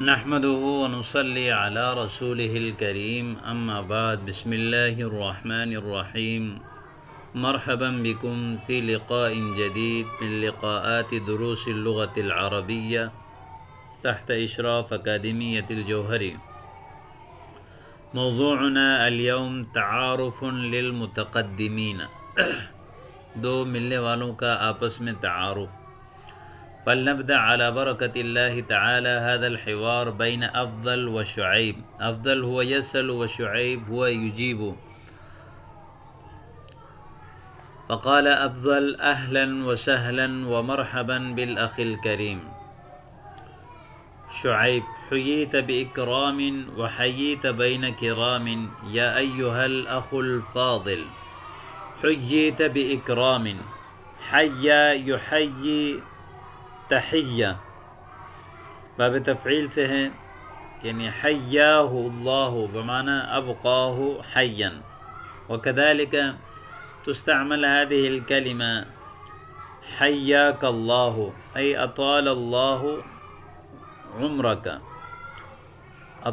نحمده ونصلي على رسوله الكريم أما بعد بسم الله الرحمن الرحيم مرحبا بكم في لقاء جديد من لقاءات دروس اللغة العربية تحت إشراف أكاديمية الجوهري. موضوعنا اليوم تعارف للمتقدمين دو ملنے والوں کا آپس میں تعارف. فلنبدأ على بركة الله تعالى هذا الحوار بين أفضل وشعيب. أفضل هو يسأل وشعيب هو يجيب. فقال أفضل أهلا وسهلا ومرحبا بالأخ الكريم. شعيب حييت بإكرام وحييت بين كرام يا أيها الأخ الفاضل. حييت بإكرام. حيا يحيي تحیہ باب تفعیل سے ہے، یعنی حیاہ اللہ بمعنى ابقاہ حیا. وكذلك تستعمل هذه الكلمة حیاک اللہ أي أطال الله عمرك،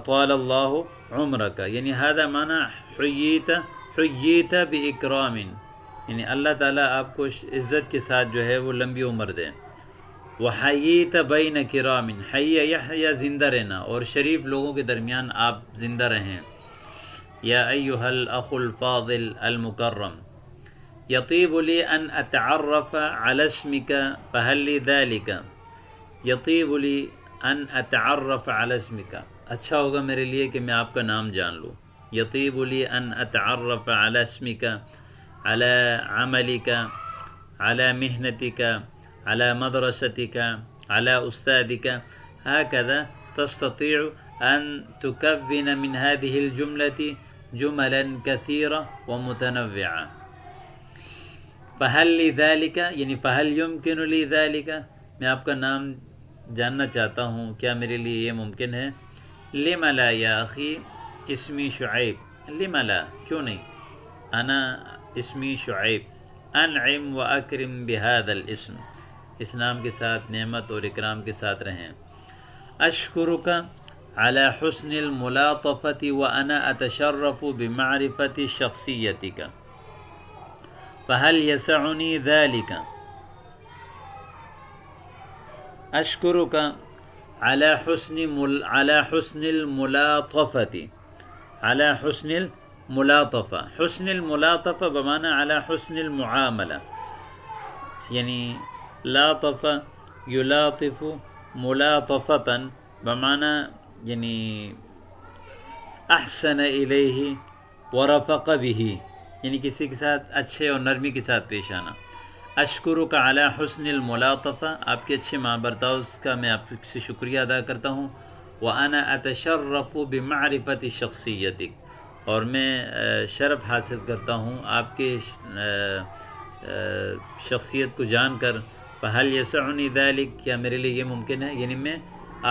أطال الله عمرك، یعنی هذا معنى حییت بإکرام، یعنی اللہ تعالیٰ آپ کو عزت کے ساتھ جو ہے وہ لمبی عمر دے. وحییت بین کرام، حی یحیا زندہ رہنا، اور شریف لوگوں کے درمیان آپ زندہ رہیں. یا ایہا الاخ الفاضل المکرم. یطیب لی ان اتعرف علی اسمک فہل لی ذلک. یطیب لی ان اتعرف علی اسمک، اچھا ہوگا میرے لیے کہ میں آپ کا نام جان لوں. یطیب لی ان اتعرف علی اسمک علی عملک علی محنتک على مدرستك على أستاذك. هكذا تستطيع أن تكون من هذه الجملة جملا كثيرة ومتنوعة. فهل لي ذلك، یعنی فهل يمكن لي ذلك، میں آپ کا نام جاننا چاہتا ہوں، کیا میرے لیے یہ ممکن ہے؟ لم لا یا اخی اسمی شعیب. لم لا، کیوں نہیں؟ انا اسمی شعیب. انعم واکرم بهذا الاسم، اس نام کے ساتھ نعمت اور اکرام کے ساتھ رہیں. اشکرک علی حسن الملاطفۃ وانا اتشرف بمعرفۃ شخصیتک فهل یسعنی ذلک. اشکرک علی حسن الملاطفۃ، علی حسن الملاطفہ. حسن الملاطفہ بمعنى علی حسن المعاملہ، یعنی لاطف یلاطف ملاطفتا بمعنى یعنی احسن الیہ ورفق به، یعنی کسی کے ساتھ اچھے اور نرمی کے ساتھ پیش آنا. اشکرک علی حسن الملاطفہ، آپ کے اچھے برتاؤ کا میں آپ سے شکریہ ادا کرتا ہوں. وانا اتشرف بمعرفت شخصیتک، اور میں شرف حاصل کرتا ہوں آپ کے شخصیت کو جان کر. فہل یسعنی ذلک، کیا میرے لیے یہ ممکن ہے؟ یعنی میں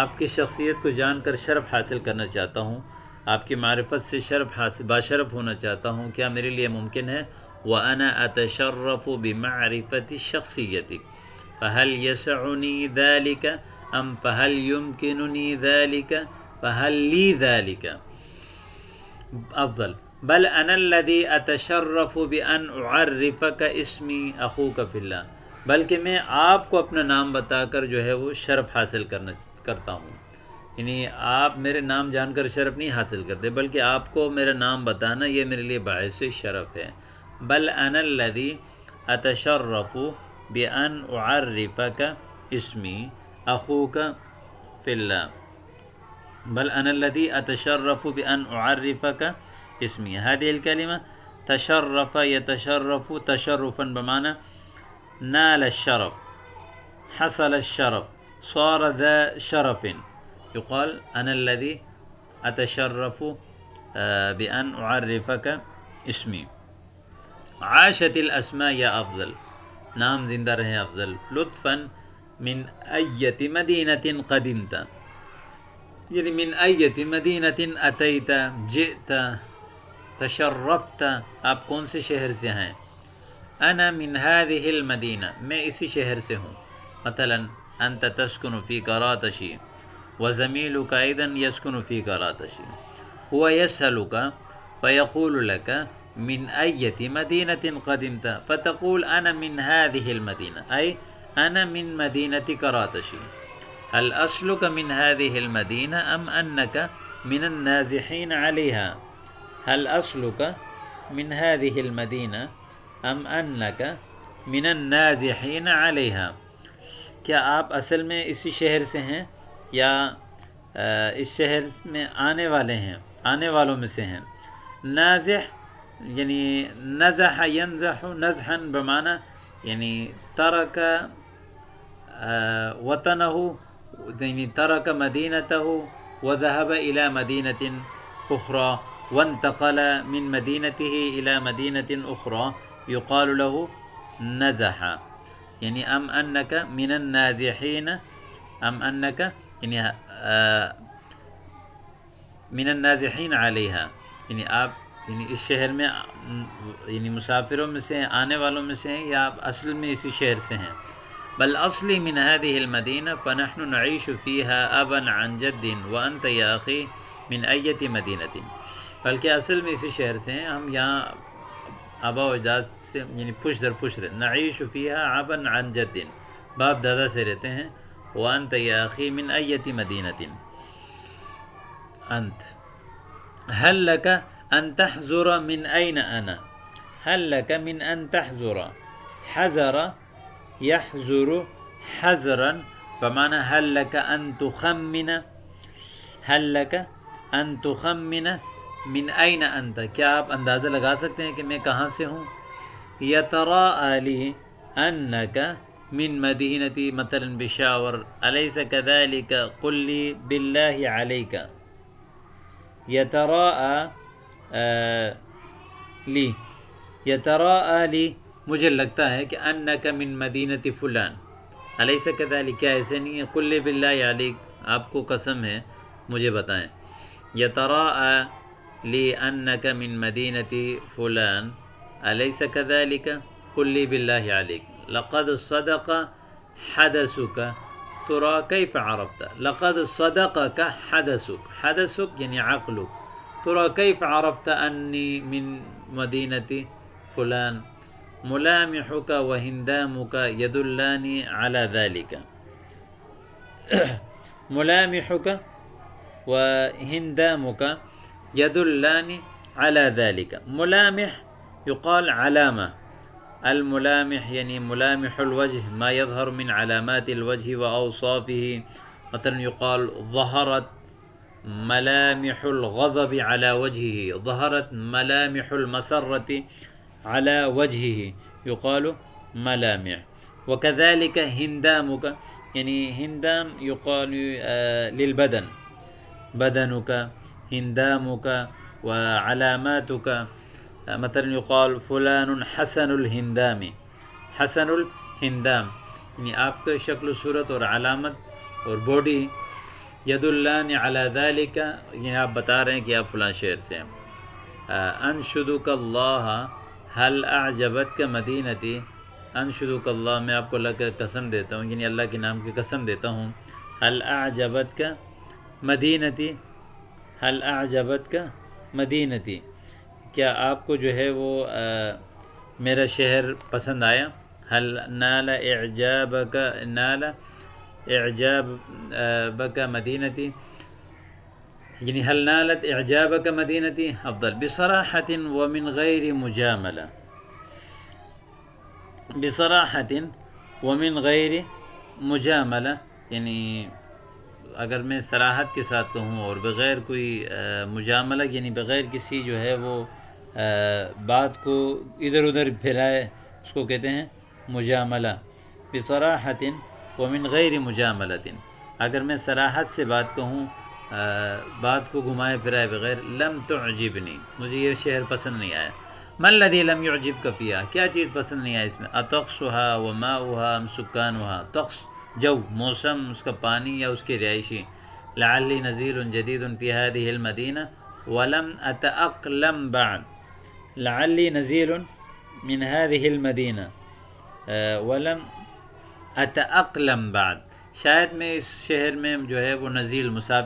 آپ کی شخصیت کو جان کر شرف حاصل کرنا چاہتا ہوں، آپ کی معرفت سے باشرف ہونا چاہتا ہوں، کیا میرے لیے ممکن ہے؟ وَأَنَا أَتَشَرَّفُ بِمَعْرِفَةِ شَخْصِيَّتِكَ فَهَلْ يَسَعُنِي ذَلِكَ أَمْ فَهَلْ يُمْكِنُنِي ذَلِكَ فَهَلْ لِي ذَلِكَ. افضل بل أنا الذي أتشرف بأن أعرفك اسمي أخوك في الله، بلکہ میں آپ کو اپنا نام بتا کر جو ہے وہ شرف حاصل کرتا ہوں. یعنی آپ میرے نام جان کر شرف نہیں حاصل کرتے، بلکہ آپ کو میرا نام بتانا یہ میرے لیے باعث شرف ہے. بل انا الذی اتشرف بان اعرفک اسمی اخوک فی اللہ. بل انا الذی اتشرف بان اعرفک اسمی. هذه الكلمة تشرف يتشرف تشرفا بمعنى نال الشرف، حصل الشرف، صار ذا شرف. يقال أنا الذي أتشرف بأن أعرفك اسمي. عاشت الأسماء يا أفضل، نام زندہ رہے افضل. لطفا من أية مدينة قدمت، یعنی من أية مدينة أتيت جئت تشرفت، آپ کون سے شہر سے ہیں؟ انا من هذه المدینہ، میں اسی شہر سے ہوں. مثلا انت تسکن فی کراتشی وزميلك أيضا يسكن في كراتشي هو يسألك فيقول لك من أية مدينة قدمت فتقول أنا من هذه المدينة، أي أنا من مدينة كراتشي. هل أصلك من هذه المدينة أم أنك من النازحين عليها؟ هل أصلك من هذه المدينة أم أنك من النازحين عليها؟ کیا آپ اصل میں اسی شہر سے ہیں یا اس شہر میں آنے والے ہیں، آنے والوں میں سے ہیں؟ نازح یعنی نزح ینزح نزحا بمعنی یعنی ترک وطنہ یعنی ترک مدینتہ وذهب إلى مدينة أخرى وانتقل من مدينته إلى مدينة أخرى يقال له نزح. یعنی ام انک من النازحین، ام انک یعنی من النازحین علیہا، یعنی آپ یعنی اس شہر میں یعنی مسافروں میں سے ہیں، آنے والوں میں سے ہیں، یا آپ اصل میں اسی شہر سے ہیں؟ بل اصلی من هذه المدینہ فنحن نعيش فيها ابا عن جد وانت یا اخی من ایت مدینۃ. بلکہ اصل میں اسی شہر سے ہیں، ہم یہاں آبا و اجداد سے یعنی پش در پش رہتے، نعيش فيها ابا عن جد باپ دادا سے رہتے ہیں، وانت یا اخی من ایت مدینۃ انت. هل لك ان تحذر من اين انا؟ هل لك من ان تحذر؟ حذر يحذر حذرا بمعنى هل لك ان تخمن، هل لك ان تخمن من اين انت، کیا آپ اندازہ لگا سکتے ہیں کہ میں کہاں سے ہوں؟ يتراءى لي انك من مدينتي مثلا بشاور اليس كذلك قل لي بالله عليك. يتراءى لي، يتراءى لي مجھے لگتا ہے کہ انک من مدینۃ فلان الیس کذالک، کیا ایسے نہیں ہے؟ قل لی باللہ علیک، آپ کو قسم ہے مجھے بتائیں. یتراءى لی انک من مدینۃ فلان الیس کذالک قل لی باللہ علیک. لقد صدق حدثک ترى کیف عرفت، لقد صدقک حدثک، حدثک یعنی عقلک، ترى کیف عرفت انی من مدینۃ فلان. ملامحك وهندامك يدلان على ذلك. ملامحك وهندامك يدلان على ذلك. ملامح يقال علامة، الملامح يعني ملامح الوجه ما يظهر من علامات الوجه وأوصافه. مثلا يقال ظهرت ملامح الغضب على وجهه، ظهرت ملامح المسرة على وجهه، يقال ملامح. وكذلك هندامك يعني هندام يقال للبدن، بدنك هندامك وعلاماتك. مثلا يقال فلان حسن الهندام، حسن الهندام یعنی آپ کا شکل و صورت اور علامت اور باڈی. يدلان على ذلك یعنی آپ بتا رہے ہیں کہ آپ فلاں شہر سے ہیں. انشدک اللہ حل اعجبتک مدینتی، انشدک اللہ میں آپ کو اللہ کا قسم دیتا ہوں، یعنی اللہ کے نام کی قسم دیتا ہوں. حل اعجبتک مدینتی، حل اعجبتک مدینتی، کیا آپ کو جو ہے وہ میرا شہر پسند آیا؟ حل نال اعجابک، نال اعجابک مدینتی یعنی هل نالت اعجابك مدینتی افضل. بصراحة ومن غیر مجاملہ، بصراحة ومن غیر مجاملہ یعنی اگر میں صراحت کے ساتھ کہوں اور بغیر کوئی مجاملہ یعنی بغیر کسی جو ہے وہ بات کو ادھر ادھر پھیلائے، اس کو کہتے ہیں مجاملہ. بصراحة ومن غیر مجاملۃ، اگر میں صراحت سے بات کہوں بات کو گھمائے پھرائے بغیر. لم تعجبنی، مجھے یہ شہر پسند نہیں آیا. ما الذی لم يعجبک فیہا، کیا چیز پسند نہیں آئی اس میں؟ اطقسها وماؤها ام سکانها. طقس جو، موسم، اس کا پانی یا اس کے رہائشی. لعلی نزیل جدید فی هذه المدینہ ولم اتأقلم بعد. لعلی نزیل من هذه المدینہ ولم اتأقلم بعد، شاید میں اس شہر میں جو ہے وہ نزیل مسافر